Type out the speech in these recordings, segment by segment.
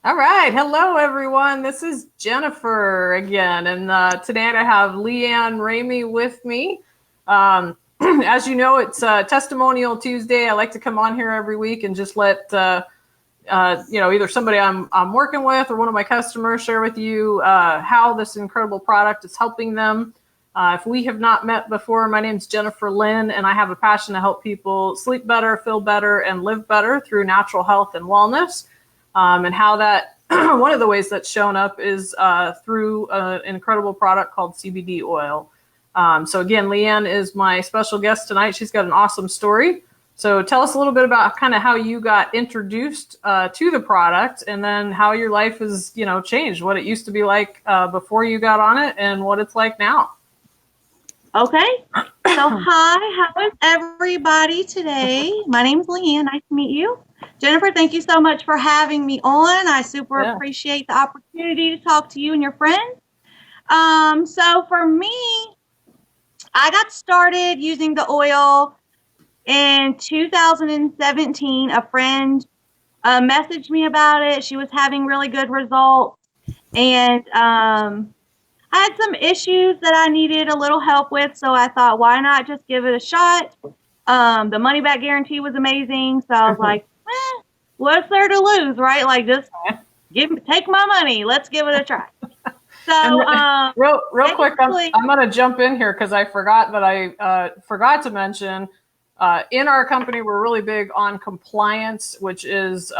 All right. Hello, everyone. This is Jennifer again. And today I have Leann Ramey with me. As you know, it's Testimonial Tuesday. I like to come on here every week and just let, either somebody I'm working with or one of my customers share with you how this incredible product is helping them. If we have not met before, my name is Jennifer Leann, and I have a passion to help people sleep better, feel better, and live better through natural health and wellness. And how that, one of the ways that's shown up is through an incredible product called CBD oil. So again, Leann is my special guest tonight. She's got an awesome story. So tell us a little bit about kind of how you got introduced to the product, and then how your life has, changed, what it used to be like before you got on it and what it's like now. Okay. So hi, how is everybody today? My name is Leann. Nice to meet you. Jennifer, thank you so much for having me on. I super appreciate the opportunity to talk to you and your friends. So for me, I got started using the oil in 2017. A friend messaged me about it. She was having really good results. And I had some issues that I needed a little help with. So I thought, why not just give it a shot? The money back guarantee was amazing. So I was like, what's there to lose, right? Like, just take my money. Let's give it a try. So, real quick, I'm going to jump in here because I forgot that I forgot to mention in our company, we're really big on compliance, which is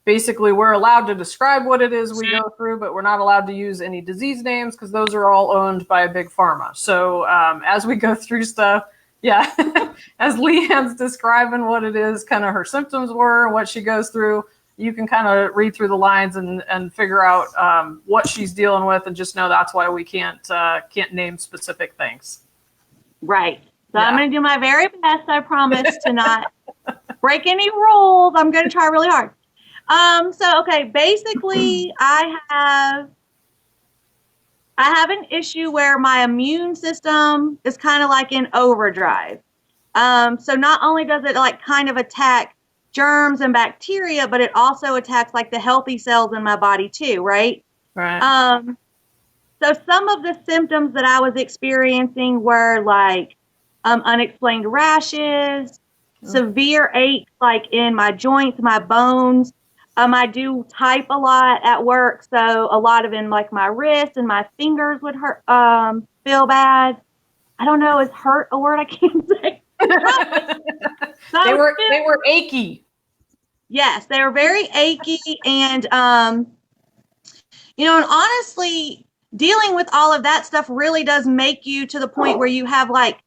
basically we're allowed to describe what it is we go through, but we're not allowed to use any disease names because those are all owned by a big pharma. So as we go through stuff, as Leann's describing what it is, kind of her symptoms were and what she goes through, you can kind of read through the lines and figure out what she's dealing with, and just know that's why we can't name specific things. Right. So I'm going to do my very best. I promise to not break any rules. I'm going to try really hard. Basically I have an issue where my immune system is kind of like in overdrive. So not only does it like kind of attack germs and bacteria, but it also attacks like the healthy cells in my body too, right? Right. So some of the symptoms that I was experiencing were like unexplained rashes, severe aches like in my joints, my bones. I do type a lot at work, so a lot of in like my wrists and my fingers would hurt, feel bad. I don't know, is hurt a word I can't say? They were achy. Yes, they were very achy, and and honestly, dealing with all of that stuff really does make you to the point where you have like,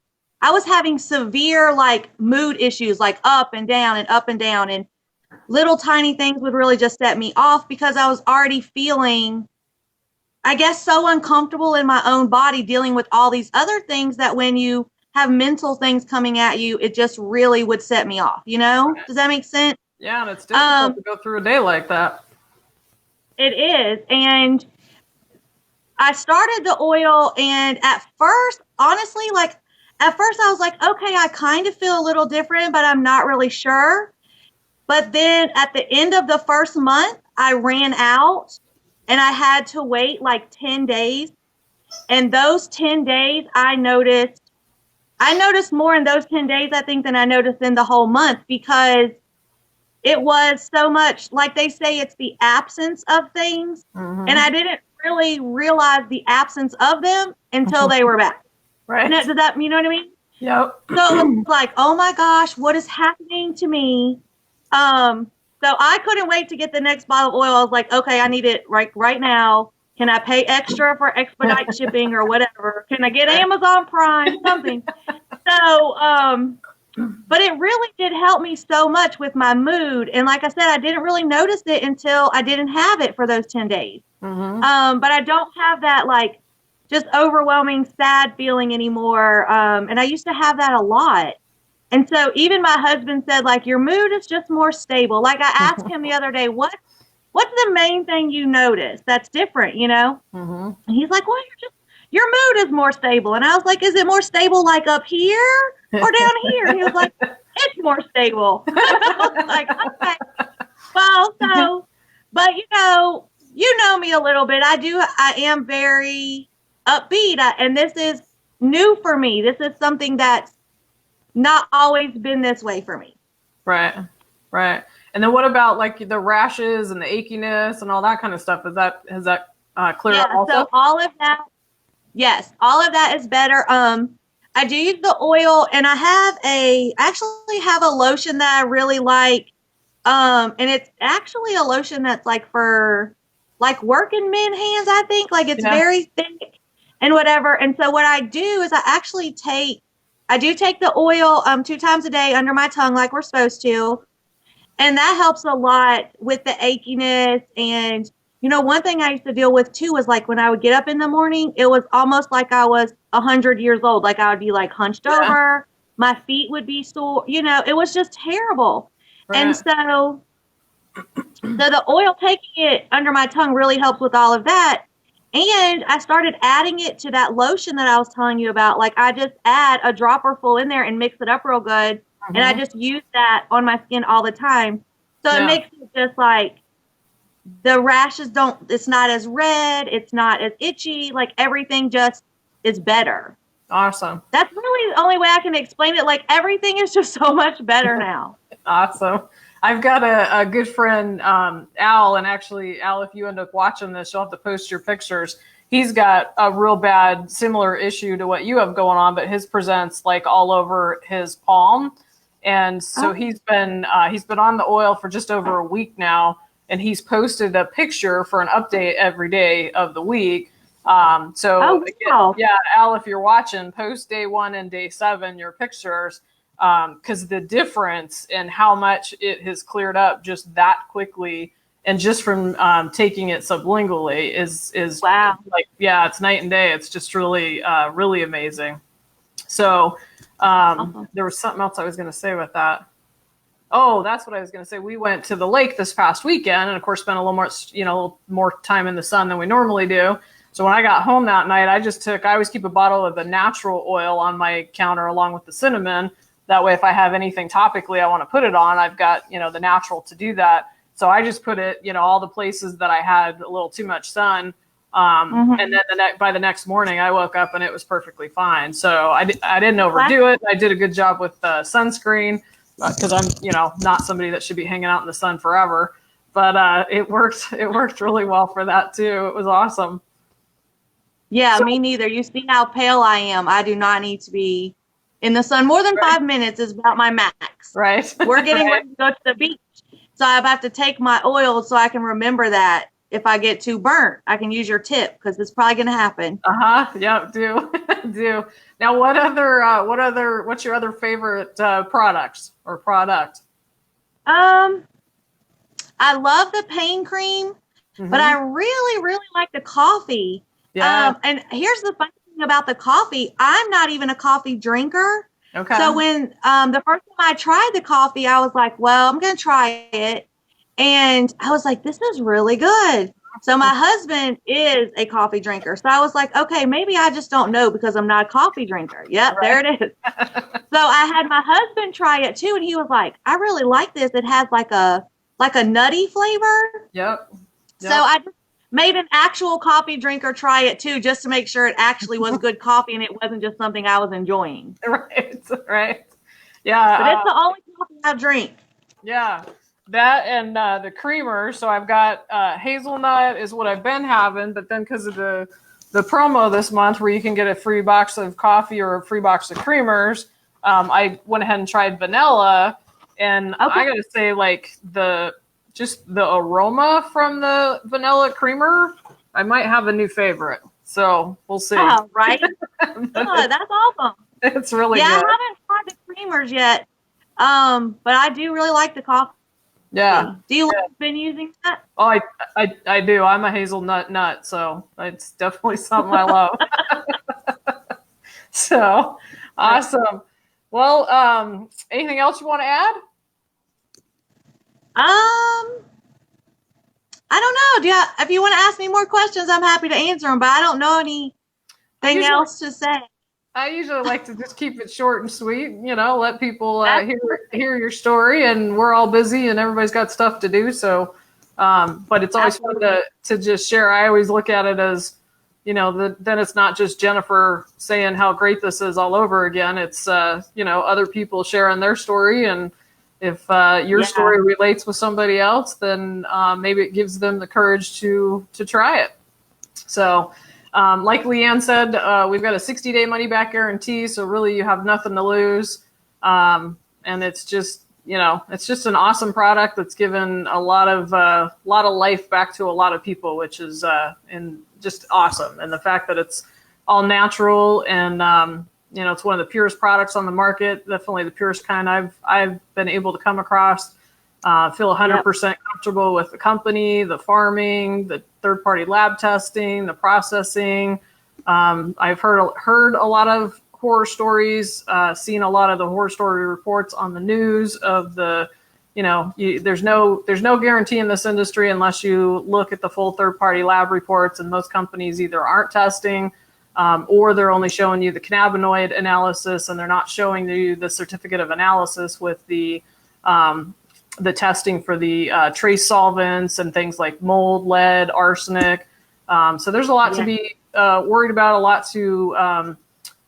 I was having severe like mood issues, like up and down and up and down, and little tiny things would really just set me off because I was already feeling, I guess, so uncomfortable in my own body dealing with all these other things that when you have mental things coming at you, it just really would set me off, Does that make sense? Yeah, and it's difficult to go through a day like that. It is. And I started the oil, and at first, honestly, I was like, okay, I kind of feel a little different, but I'm not really sure. But then at the end of the first month, I ran out and I had to wait like 10 days. And those 10 days, I noticed more in those 10 days, I think, than I noticed in the whole month, because it was so much, like they say, it's the absence of things. Mm-hmm. And I didn't really realize the absence of them until they were back. Right. Does that, you know what I mean? Yep. So it was like, oh my gosh, what is happening to me? So I couldn't wait to get the next bottle of oil. I was like, okay, I need it right now. Can I pay extra for expedite shipping or whatever? Can I get Amazon Prime, something? So, but it really did help me so much with my mood. And like I said, I didn't really notice it until I didn't have it for those 10 days. Mm-hmm. But I don't have that like just overwhelming sad feeling anymore. And I used to have that a lot. And so even my husband said, like, your mood is just more stable. Like I asked him the other day, what's the main thing you notice that's different, Mm-hmm. And he's like, well, your mood is more stable. And I was like, is it more stable like up here or down here? He was like, it's more stable. I was like, okay. Well, but you a little bit. I am very upbeat, and this is new for me. This is something that's not always been this way for me. Right. Right. And then what about like the rashes and the achiness and all that kind of stuff? Has that cleared up also? So all of that, yes, all of that is better. I do use the oil, and I actually have a lotion that I really like. And it's actually a lotion that's like for like working men hands, I think. Like it's very thick and whatever. And so what I do is I do take the oil 2 times a day under my tongue like we're supposed to. And that helps a lot with the achiness. And, you know, one thing I used to deal with too was like when I would get up in the morning, it was almost like I was 100 years old. Like I would be like hunched over. My feet would be sore. You know, it was just terrible. Right. And so the oil, taking it under my tongue, really helps with all of that. And I started adding it to that lotion that I was telling you about. Like I just add a dropper full in there and mix it up real good. And I just use that on my skin all the time. So it makes it just like the rashes it's not as red. It's not as itchy. Like everything just is better. Awesome. That's really the only way I can explain it. Like everything is just so much better now. Awesome. I've got a good friend, Al, and actually, Al, if you end up watching this, you'll have to post your pictures. He's got a real bad, similar issue to what you have going on, but his presents like all over his palm. And so he's been on the oil for just over a week now, and he's posted a picture for an update every day of the week. Again, Al, if you're watching, post day 1 and day 7 your pictures, because the difference in how much it has cleared up just that quickly, and just from taking it sublingually is wow. Like, yeah, it's night and day. It's just really really amazing. So there was something else I was going to say with that. Oh, that's what I was going to say. We went to the lake this past weekend, and of course spent a little more time in the sun than we normally do. So when I got home that night, I always keep a bottle of the natural oil on my counter along with the cinnamon. That way, if I have anything topically I want to put it on, I've got, the natural to do that. So I just put it, all the places that I had a little too much sun. And then by the next morning, I woke up and it was perfectly fine. So I didn't overdo it. I did a good job with sunscreen because I'm, not somebody that should be hanging out in the sun forever. But it worked really well for that too. It was awesome. Yeah, me neither. You see how pale I am. I do not need to be in the sun. More than 5 minutes is about my max. Right. We're getting ready to go to the beach. So I have to take my oil so I can remember that if I get too burnt, I can use your tip because it's probably going to happen. Yeah, do. Now, what's your other favorite products or product? I love the pain cream, but I really, really like the coffee. Yeah. And here's the funny thing about the coffee. I'm not even a coffee drinker. Okay. So when the first time I tried the coffee, I was like, well, I'm going to try it. And I was like, this is really good. So my husband is a coffee drinker. So I was like, okay, maybe I just don't know because I'm not a coffee drinker. Yep, right. There it is. So I had my husband try it too. And he was like, I really like this. It has like a nutty flavor. Yep. So I just made an actual coffee drinker try it too, just to make sure it actually was good coffee and it wasn't just something I was enjoying. Right. Yeah. But it's the only coffee I drink. Yeah. That and the creamer. So I've got hazelnut is what I've been having, but then because of the promo this month where you can get a free box of coffee or a free box of creamers, I went ahead and tried vanilla, and I gotta say, like the aroma from the vanilla creamer, I might have a new favorite. So we'll see. Oh, right. That's awesome. It's really good. I haven't tried the creamers yet, but I do really like the coffee. Yeah. Do you like been using that? Oh, I do. I'm a hazelnut nut, so it's definitely something I love. So awesome. Well, anything else you want to add? I don't know. If you want to ask me more questions, I'm happy to answer them, but I don't know anything else to say. I usually like to just keep it short and sweet, let people hear your story, and we're all busy and everybody's got stuff to do. So But it's always fun to just share. I always look at it as, then it's not just Jennifer saying how great this is all over again. It's, other people sharing their story. And if your story relates with somebody else, then maybe it gives them the courage to try it. So like Leann said, we've got a 60-day money-back guarantee. So really you have nothing to lose. And it's just, it's just an awesome product that's given a lot of life back to a lot of people, which is just awesome. And the fact that it's all natural and it's one of the purest products on the market, definitely the purest kind I've been able to come across. Feel 100% comfortable with the company, the farming, the third-party lab testing, the processing. I've heard a lot of horror stories, seen a lot of the horror story reports on the news of the, there's no guarantee in this industry unless you look at the full third-party lab reports, and most companies either aren't testing or they're only showing you the cannabinoid analysis, and they're not showing you the certificate of analysis with the testing for the trace solvents and things like mold, lead, arsenic. So there's a lot to be worried about, a lot to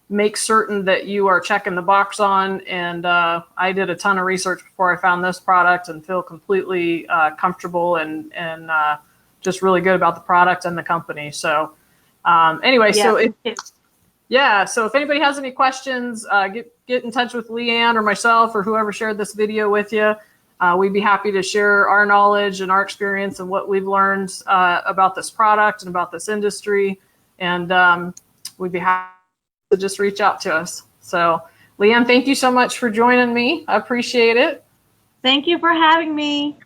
make certain that you are checking the box on. And I did a ton of research before I found this product and feel completely comfortable and just really good about the product and the company. So anyway, so if anybody has any questions, get in touch with Leann or myself or whoever shared this video with you. We'd be happy to share our knowledge and our experience and what we've learned about this product and about this industry. And we'd be happy to just reach out to us. So, Leann, thank you so much for joining me. I appreciate it. Thank you for having me.